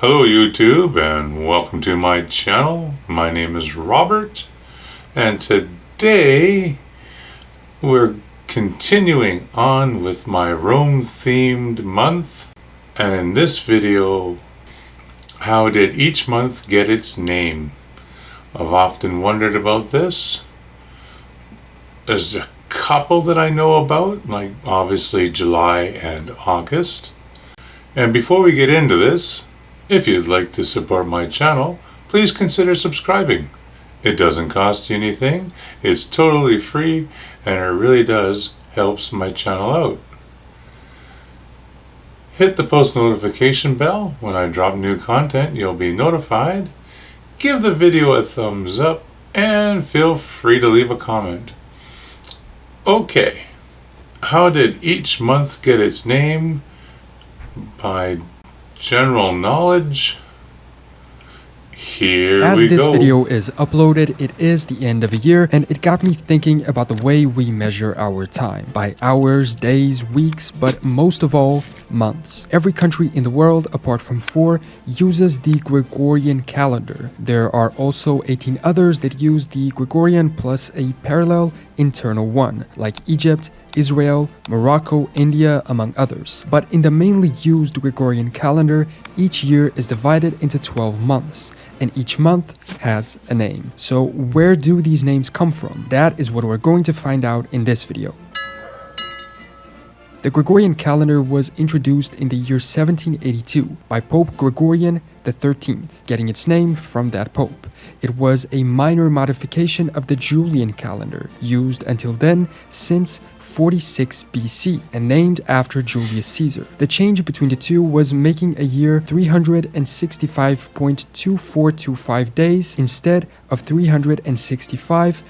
Hello YouTube and welcome to my channel. My name is Robert and today we're continuing on with my Rome themed month, and in this video, how did each month get its name? I've often wondered about this. There's a couple that I know about, like obviously July and August. And before we get into this, if you'd like to support my channel, please consider subscribing. It doesn't cost you anything, it's totally free, and it really does helps my channel out. Hit the post notification bell. When I drop new content, you'll be notified. Give the video a thumbs up, and feel free to leave a comment. Okay, how did each month get its name? By general knowledge. Here we go. As this video is uploaded, it is the end of a year, and it got me thinking about the way we measure our time. By hours, days, weeks, but most of all, months. Every country in the world, apart from 4, uses the Gregorian calendar. There are also 18 others that use the Gregorian plus a parallel internal one, like Egypt, Israel, Morocco, India, among others. But in the mainly used Gregorian calendar, each year is divided into 12 months, and each month has a name. So where do these names come from? That is what we're going to find out in this video. The Gregorian calendar was introduced in the year 1782 by Pope Gregorian XIII, getting its name from that pope. It was a minor modification of the Julian calendar, used until then since 46 BC and named after Julius Caesar. The change between the two was making a year 365.2425 days instead of 365.25.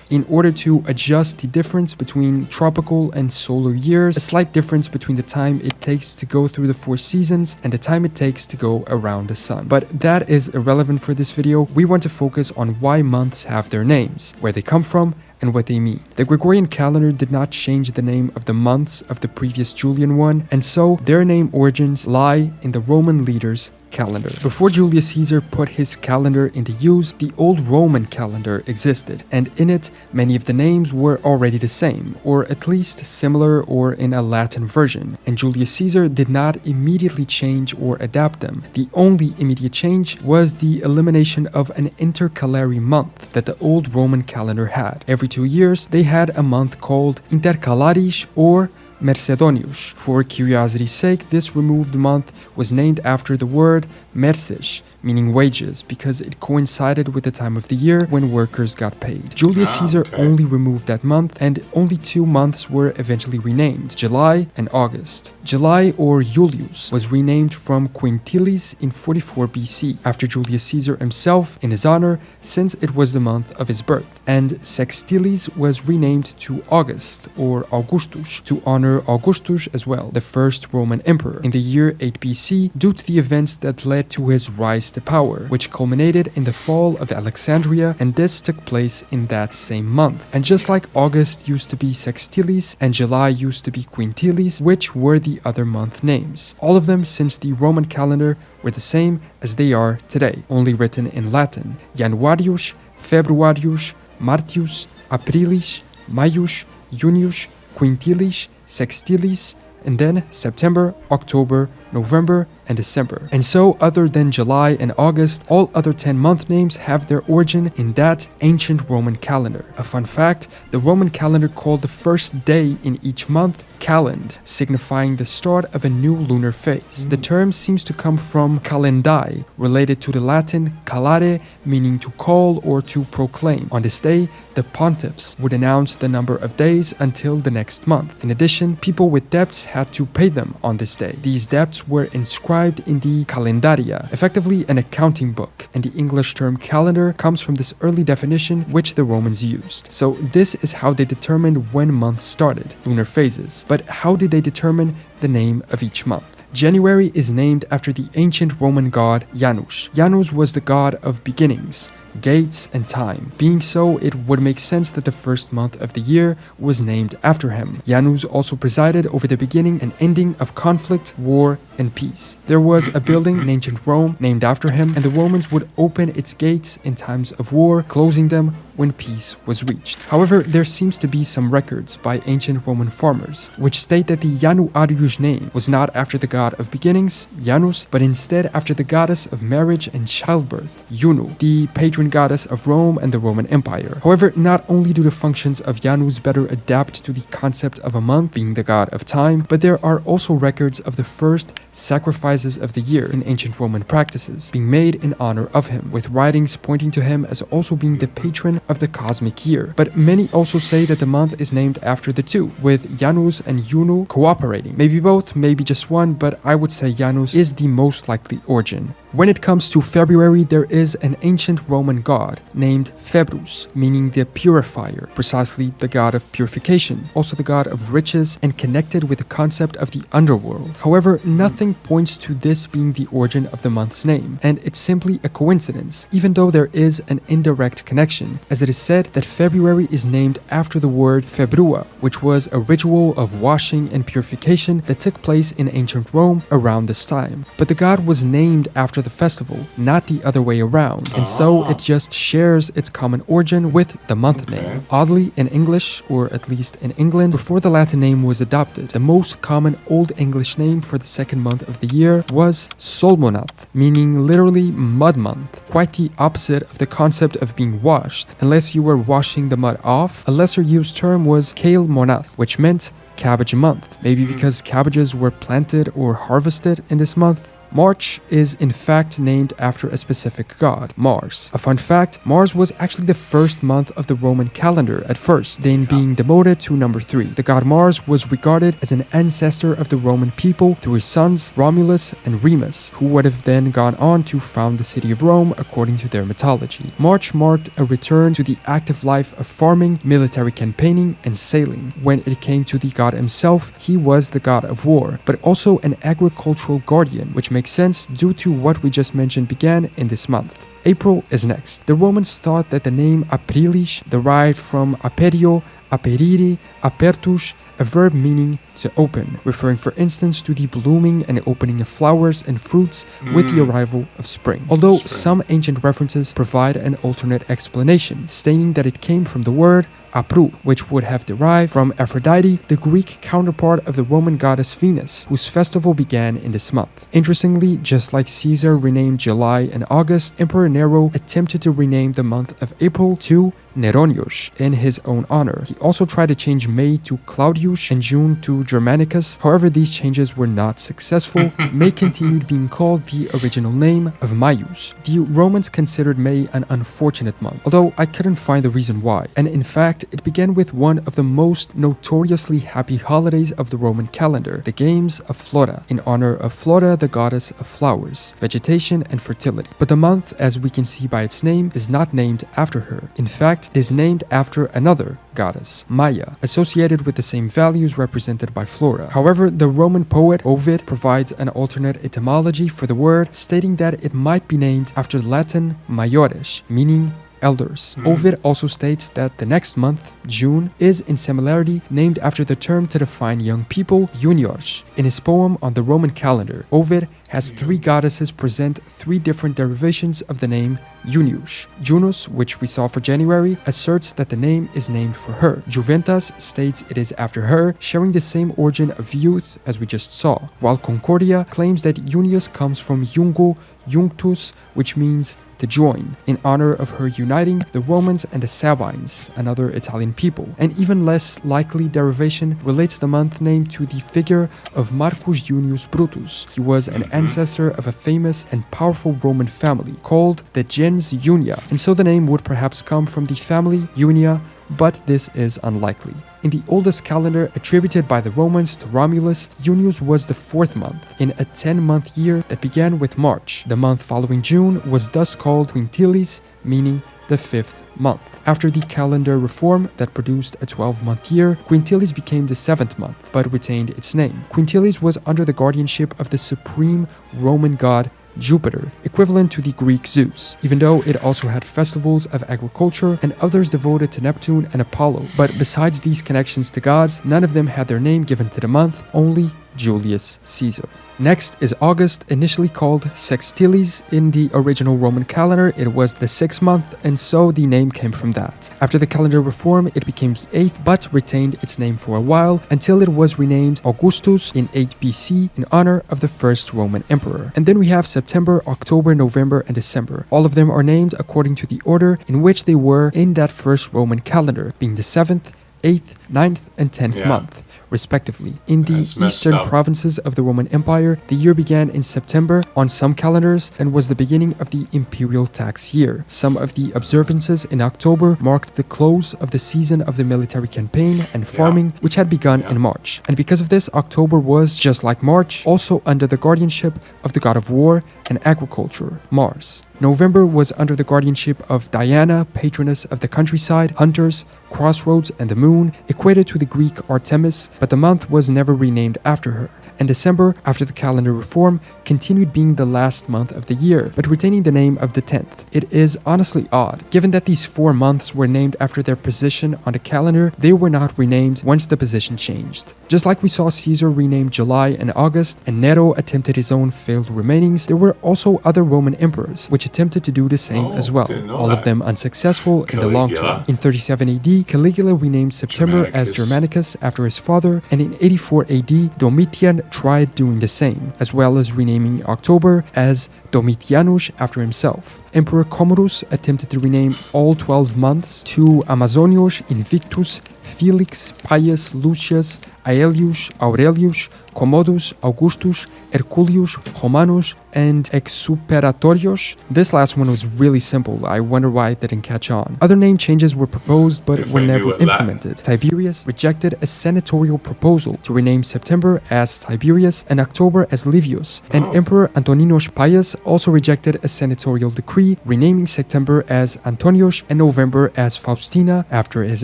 In order to adjust the difference between tropical and solar years, a slight difference between the time it takes to go through the 4 seasons and the time it takes to go around the sun. But that is irrelevant for this video. We want to focus on why months have their names, where they come from, and what they mean. The Gregorian calendar did not change the name of the months of the previous Julian one, and so their name origins lie in the Roman leaders' calendar. Before Julius Caesar put his calendar into use, the old Roman calendar existed, and in it, many of the names were already the same, or at least similar or in a Latin version, and Julius Caesar did not immediately change or adapt them. The only immediate change was the elimination of an intercalary month that the old Roman calendar had. Every 2 years, they had a month called intercalaris or Mercedonius. For curiosity's sake, this removed month was named after the word merces, meaning wages, because it coincided with the time of the year when workers got paid. Julius Caesar only removed that month, and only 2 months were eventually renamed, July and August. July, or Julius, was renamed from Quintilis in 44 BC, after Julius Caesar himself, in his honor, since it was the month of his birth. And Sextilis was renamed to August, or Augustus, to honor Augustus as well, the first Roman emperor, in the year 8 BC, due to the events that led to his rise to power, which culminated in the fall of Alexandria, and this took place in that same month. And just like August used to be Sextilis and July used to be Quintilis, which were the other month names, all of them since the Roman calendar were the same as they are today, only written in Latin: Januarius, Februarius, Martius, Aprilis, Maius, Junius, Quintilis, Sextilis, and then September, October, November, and December. And so, other than July and August, all other 10-month names have their origin in that ancient Roman calendar. A fun fact, the Roman calendar called the first day in each month calend, signifying the start of a new lunar phase. The term seems to come from calendai, related to the Latin calare, meaning to call or to proclaim. On this day, the pontiffs would announce the number of days until the next month. In addition, people with debts had to pay them on this day. These debts were inscribed in the calendaria, effectively an accounting book, and the English term calendar comes from this early definition which the Romans used. So this is how they determined when months started, lunar phases. But how did they determine the name of each month? January is named after the ancient Roman god Janus. Janus was the god of beginnings, gates, and time. Being so, it would make sense that the first month of the year was named after him. Janus also presided over the beginning and ending of conflict, war, and peace. There was a building in ancient Rome named after him, and the Romans would open its gates in times of war, closing them when peace was reached. However, there seems to be some records by ancient Roman farmers which state that the Januarius name was not after the god of beginnings, Janus, but instead after the goddess of marriage and childbirth, Juno, the patron goddess of Rome and the Roman Empire. However, not only do the functions of Janus better adapt to the concept of a month being the god of time, but there are also records of the first sacrifices of the year in ancient Roman practices being made in honor of him, with writings pointing to him as also being the patron of the cosmic year. But many also say that the month is named after the two, with Janus and Juno cooperating. Maybe both, maybe just one, but I would say Janus is the most likely origin. When it comes to February, there is an ancient Roman god named Februs, meaning the purifier, precisely the god of purification, also the god of riches, and connected with the concept of the underworld. However, nothing points to this being the origin of the month's name, and it's simply a coincidence, even though there is an indirect connection, as it is said that February is named after the word februa, which was a ritual of washing and purification that took place in ancient Rome around this time. But the god was named after the festival, not the other way around, and so it just shares its common origin with the month name. Oddly, in English, or at least in England, before the Latin name was adopted, the most common Old English name for the second month of the year was Solmonath, meaning literally mud month, quite the opposite of the concept of being washed. Unless you were washing the mud off, a lesser used term was Kale Monath, which meant cabbage month, maybe because cabbages were planted or harvested in this month. March is in fact named after a specific god, Mars. A fun fact, Mars was actually the first month of the Roman calendar at first, then being demoted to number 3. The god Mars was regarded as an ancestor of the Roman people through his sons Romulus and Remus, who would have then gone on to found the city of Rome according to their mythology. March marked a return to the active life of farming, military campaigning, and sailing. When it came to the god himself, he was the god of war, but also an agricultural guardian, which makes sense due to what we just mentioned began in this month. April is next. The Romans thought that the name Aprilis derived from aperio, aperire, apertus, a verb meaning to open, referring for instance to the blooming and opening of flowers and fruits with the arrival of spring. Although some ancient references provide an alternate explanation, stating that it came from the word apru, which would have derived from Aphrodite, the Greek counterpart of the Roman goddess Venus, whose festival began in this month. Interestingly, just like Caesar renamed July and August, Emperor Nero attempted to rename the month of April to Neronius in his own honor. He also tried to change May to Claudius and June to Germanicus. However, these changes were not successful. May continued being called the original name of Maius. The Romans considered May an unfortunate month, although I couldn't find the reason why. And in fact, it began with one of the most notoriously happy holidays of the Roman calendar, the Games of Flora, in honor of Flora, the goddess of flowers, vegetation, and fertility. But the month, as we can see by its name, is not named after her. In fact, it is named after another goddess, Maia, associated with the same values represented by Flora. However, the Roman poet Ovid provides an alternate etymology for the word, stating that it might be named after Latin maiores, meaning elders. Ovid also states that the next month, June, is in similarity named after the term to define young people, juniors. In his poem on the Roman calendar, Ovid has 3 goddesses present 3 different derivations of the name Junius. Junus, which we saw for January, asserts that the name is named for her. Juventas states it is after her, sharing the same origin of youth as we just saw, while Concordia claims that Junius comes from Jungo, Junctus, which means to join, in honor of her uniting the Romans and the Sabines, another Italian people. An even less likely derivation relates the month name to the figure of Marcus Junius Brutus. He was an ancestor of a famous and powerful Roman family called the gens Junia, and so the name would perhaps come from the family Junia, but this is unlikely. In the oldest calendar attributed by the Romans to Romulus, Junius was the 4th month in a 10-month year that began with March. The month following June was thus called Quintilis, meaning the 5th month. After the calendar reform that produced a 12-month year, Quintilis became the 7th month, but retained its name. Quintilis was under the guardianship of the supreme Roman god Jupiter, equivalent to the Greek Zeus, even though it also had festivals of agriculture and others devoted to Neptune and Apollo. But besides these connections to gods, none of them had their name given to the month, only Julius Caesar. Next is August, initially called Sextilis in the original Roman calendar. It was the 6th month, and so the name came from that. After the calendar reform, it became the 8th, but retained its name for a while until it was renamed Augustus in 8 BC in honor of the first Roman emperor. And then we have September, October, November, and December. All of them are named according to the order in which they were in that first Roman calendar, being the 7th, 8th, 9th, and 10th month, respectively. In the eastern provinces of the Roman Empire, the year began in September on some calendars and was the beginning of the imperial tax year. Some of the observances in October marked the close of the season of the military campaign and farming, which had begun in March. And because of this, October was, just like March, also under the guardianship of the god of war and agriculture, Mars. November was under the guardianship of Diana, patroness of the countryside, hunters, crossroads, and the moon, equated to the Greek Artemis, but the month was never renamed after her. And December, after the calendar reform, continued being the last month of the year, but retaining the name of the 10th. It is honestly odd, given that these 4 months were named after their position on the calendar, they were not renamed once the position changed. Just like we saw Caesar rename July and August, and Nero attempted his own failed remainings, there were also other Roman emperors, which attempted to do the same as well, all of them unsuccessful in the long term. In 37 AD, Caligula renamed September as Germanicus after his father, and in 84 AD, Domitian tried doing the same, as well as renaming October as Domitianus after himself. Emperor Commodus attempted to rename all 12 months to Amazonius, Invictus, Felix, Pius, Lucius, Aelius, Aurelius, Commodus, Augustus, Herculius, Romanus, and Exuperatorius. This last one was really simple. I wonder why it didn't catch on. Other name changes were proposed but were never implemented. Tiberius rejected a senatorial proposal to rename September as Tiberius and October as Livius, and Emperor Antoninus Pius also rejected a senatorial decree renaming September as Antonius and November as Faustina after his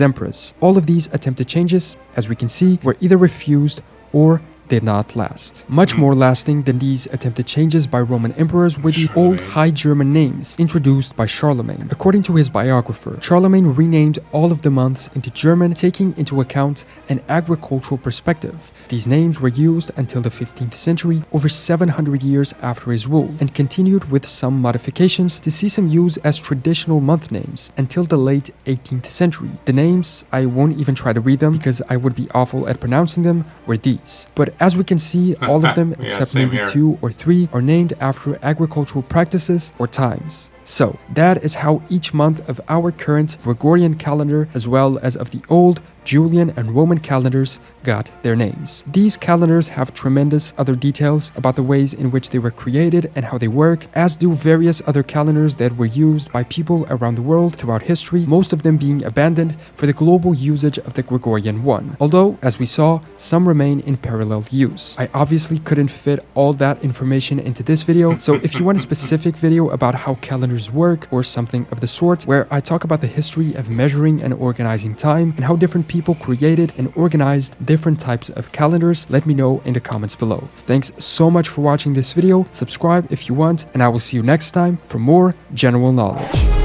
empress. All of these attempted changes, as we can see, were either refused or did not last. Much more lasting than these attempted changes by Roman emperors were the old High German names introduced by Charlemagne. According to his biographer, Charlemagne renamed all of the months into German, taking into account an agricultural perspective. These names were used until the 15th century, over 700 years after his rule, and continued with some modifications to see some use as traditional month names until the late 18th century. The names, I won't even try to read them because I would be awful at pronouncing them, were these. But as we can see, all of them, except maybe 2 or 3, are named after agricultural practices or times. So, that is how each month of our current Gregorian calendar, as well as of the old Julian and Roman calendars, got their names. These calendars have tremendous other details about the ways in which they were created and how they work, as do various other calendars that were used by people around the world throughout history, most of them being abandoned for the global usage of the Gregorian one. Although, as we saw, some remain in parallel use. I obviously couldn't fit all that information into this video, so if you want a specific video about how calendars work or something of the sort, where I talk about the history of measuring and organizing time and how different people created and organized different types of calendars, let me know in the comments below. Thanks so much for watching this video, subscribe if you want, and I will see you next time for more general knowledge.